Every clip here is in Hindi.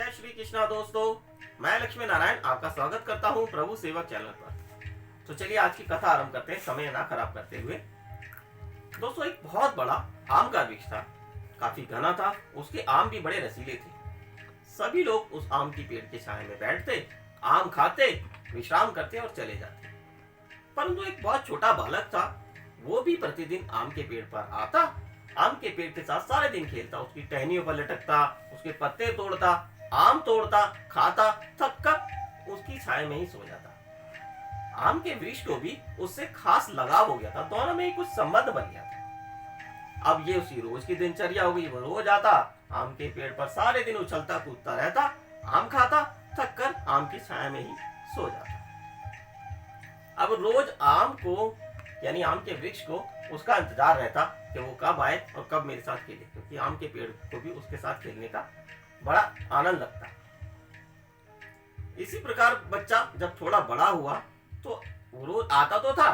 जय श्री कृष्णा दोस्तों, मैं लक्ष्मी नारायण आपका स्वागत करता हूं प्रभु सेवक चैनल पर। तो चलिए आज की कथा आरंभ करते हैं, समय ना खराब करते हुए। दोस्तों, एक बहुत बड़ा आम का वृक्ष था, काफी घना था, उसके आम भी बड़े रसीले थे। सभी लोग उस आम की पेड़ के छाए में बैठते, आम खाते, विश्राम करते और चले जाते। परंतु एक बहुत छोटा बालक था, वो भी प्रतिदिन आम के पेड़ पर आता, आम के पेड़ के साथ सारे दिन खेलता, उसकी टहनियों पर लटकता, उसके पत्ते तोड़ता, आम तोड़ता, खाता, थक कर उसकी छाया में ही सो जाता। आम के वृक्ष को भी उससे खास लगाव हो गया था, दोनों में ही कुछ संबंध बन गया था। अब ये उसकी रोज की दिनचर्या हो गई, वो रोज आता, आम के पेड़ पर सारे दिन उछलता कूदता रहता, आम खाता, थक कर आम की छाया में ही सो जाता। अब रोज आम को यानी आम के वृक्ष को उसका इंतजार रहता कि वो कब आए और कब मेरे साथ खेले, क्योंकि आम के पेड़ को भी उसके साथ खेलने का बड़ा आनंद लगता। इसी प्रकार बच्चा जब थोड़ा बड़ा हुआ तो वो रोज आता तो था,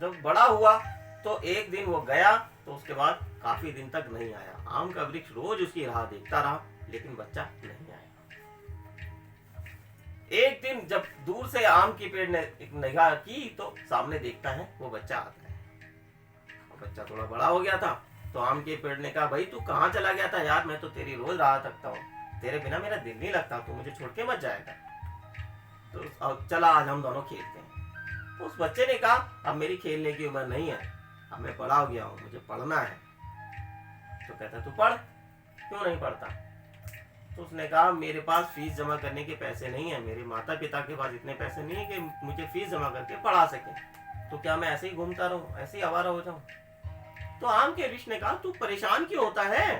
जब बड़ा हुआ तो एक दिन वो गया तो उसके बाद काफी दिन तक नहीं आया। आम का वृक्ष रोज उसकी राह देखता रहा, लेकिन बच्चा नहीं आया। एक दिन जब दूर से आम के पेड़ ने एक निगाह की तो सामने देखता है वो बच्चा आता है। बच्चा थोड़ा बड़ा हो गया था तो आम के पेड़ ने कहा, भाई तू कहाँ चला गया था यार, मैं तो तेरी रोज राह तकता हूँ, तेरे बिना मेरा दिल नहीं लगता, तू मुझे छोड़ के मत जाएगा। तो चला आज हम दोनों खेलते हैं। तो उस बच्चे ने कहा, अब मेरी खेलने की उम्र नहीं है, अब मैं बड़ा हो गया हूँ, मुझे पढ़ना है। तो कहता तू पढ़, क्यों नहीं पढ़ता? तो उसने कहा, मेरे पास फीस जमा करने के पैसे नहीं है, मेरे माता पिता के पास इतने पैसे नहीं है कि मुझे फीस जमा करके पढ़ा सके, तो क्या मैं ऐसे ही घूमता रहूं, ऐसे ही आवारा हो जाऊं? तो आम के वृक्ष ने कहा, तू परेशान क्यों होता है,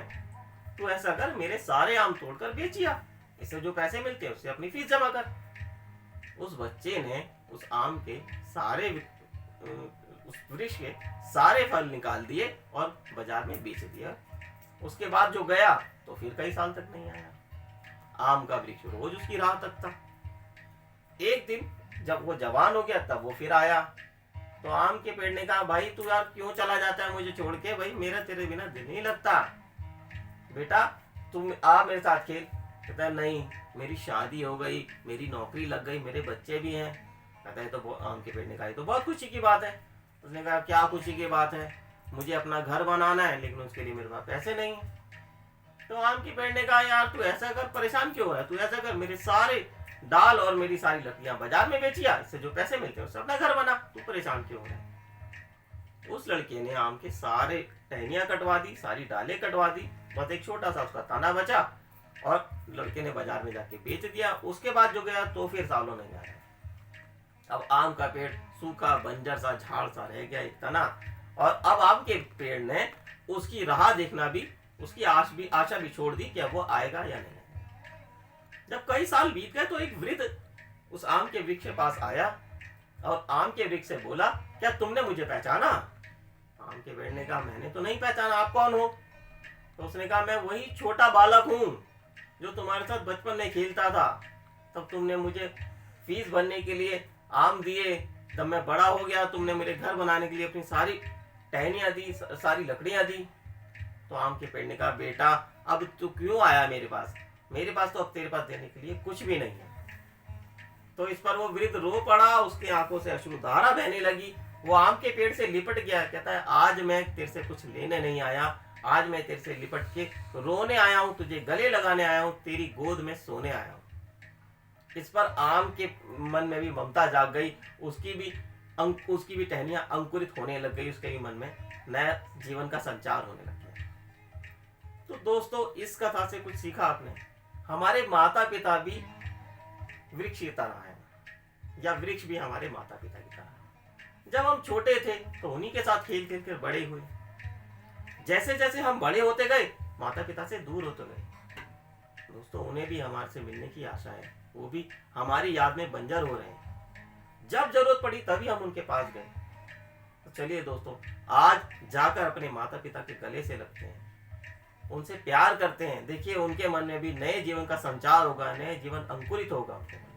तू ऐसा कर, मेरे सारे आम तोड़कर बेचिया, इससे जो पैसे मिलते हैं उससे अपनी फीस जमा कर। उस बच्चे ने उस आम के सारे उस वृक्ष के सारे फल निकाल दिए और बाजार में बेच दिया। उसके बाद जो गया तो फिर कई साल तक नहीं आया। आम का वृक्ष रोज उसकी राह तकता। एक दिन जब वो जवान हो गया तब वो फिर आया। तो आम के पेड़ ने कहा, भाई तू यार क्यों चला जाता है मुझे छोड़ के, भाई मेरा तेरे बिना दिल नहीं लगता, बेटा तुम आ मेरे साथ खेल। कहता है, नहीं मेरी शादी हो गई, मेरी नौकरी लग गई, मेरे बच्चे भी हैं। कहता है, तो आम के पेड़ ने कहा, तो बहुत खुशी की बात है। उसने कहा, क्या खुशी की बात है? मुझे अपना घर बनाना है, लेकिन उसके लिए मेरे पास पैसे नहीं है। तो आम के पेड़ ने कहा, यार तू ऐसा कर, परेशान क्यों है, तू ऐसा कर, मेरे सारे डाल और मेरी सारी लकड़ियां बाजार में बेचिया, इससे जो पैसे मिलते हैं उससे अपना घर बना, तू परेशान क्यों है? उस लड़के ने आम के सारे टहनियां कटवा दी, सारी डालें कटवा दी, बस एक छोटा सा उसका तना बचा और लड़के ने बाजार में जाके बेच दिया। उसके बाद जो गया तो फिर सालों नहीं आया। अब आम का पेड़ सूखा बंजर सा झाड़ सा रह गया, एक तना। और अब आम के पेड़ ने उसकी राह देखना भी, उसकी आशा भी छोड़ दी कि अब वो आएगा या नहीं। जब कई साल बीत गए तो एक वृद्ध उस आम के वृक्ष के पास आया और आम के वृक्ष से बोला, क्या तुमने मुझे पहचाना? आम के पेड़ ने कहा, मैंने तो नहीं पहचाना, आप कौन हो? तो उसने कहा, मैं वही छोटा बालक हूं जो तुम्हारे साथ बचपन में खेलता था, तब तुमने मुझे फीस भरने के लिए आम दिए, तब मैं बड़ा हो गया, तुमने मेरे घर बनाने के लिए अपनी सारी टहनियां दी, सारी लकड़ियां दी। तो आम के पेड़ ने कहा, बेटा अब तू क्यों आया मेरे पास? मेरे पास तो अब तेरे पास देने के लिए कुछ भी नहीं है। तो इस पर वो वृद्ध रो पड़ा, उसकी आंखों से अश्रुधारा बहने लगी। वो आम के पेड़ से लिपट गया, कहता है, आज मैं तेरे से कुछ लेने नहीं आया, आज मैं तेरे से लिपट के रोने आया हूं, तुझे गले लगाने आया हूं, तेरी गोद में सोने आया हूं। इस पर आम के मन में भी ममता जाग गई, उसकी भी टहनियां अंकुरित होने लग गई, उसके भी मन में नया जीवन का संचार होने लग गया। तो दोस्तों, इस कथा से कुछ सीखा आपने? हमारे माता पिता भी वृक्ष की तरह है, या वृक्ष भी हमारे माता पिता की तरह है। जब हम छोटे थे तो उन्हीं के साथ खेल खेल कर बड़े हुए। जैसे जैसे हम बड़े होते गए माता पिता से दूर होते गए। दोस्तों, उन्हें भी हमारे से मिलने की आशा है, वो भी हमारी याद में बंजर हो रहे हैं। जब जरूरत पड़ी तभी हम उनके पास गए। तो चलिए दोस्तों, आज जाकर अपने माता पिता के गले से लगते हैं, उनसे प्यार करते हैं। देखिए, उनके मन में भी नए जीवन का संचार होगा, नए जीवन अंकुरित होगा उनके मन में।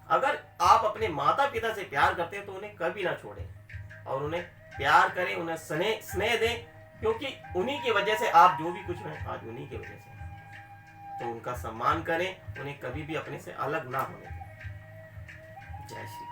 अगर आप अपने माता पिता से प्यार करते हैं तो उन्हें कभी ना छोड़ें और उन्हें प्यार करें, उन्हें स्नेह दें, क्योंकि उन्हीं की वजह से आप जो भी कुछ हैं आज उन्हीं की वजह से। तो उनका सम्मान करें, उन्हें कभी भी अपने से अलग ना होने दें। जय श्री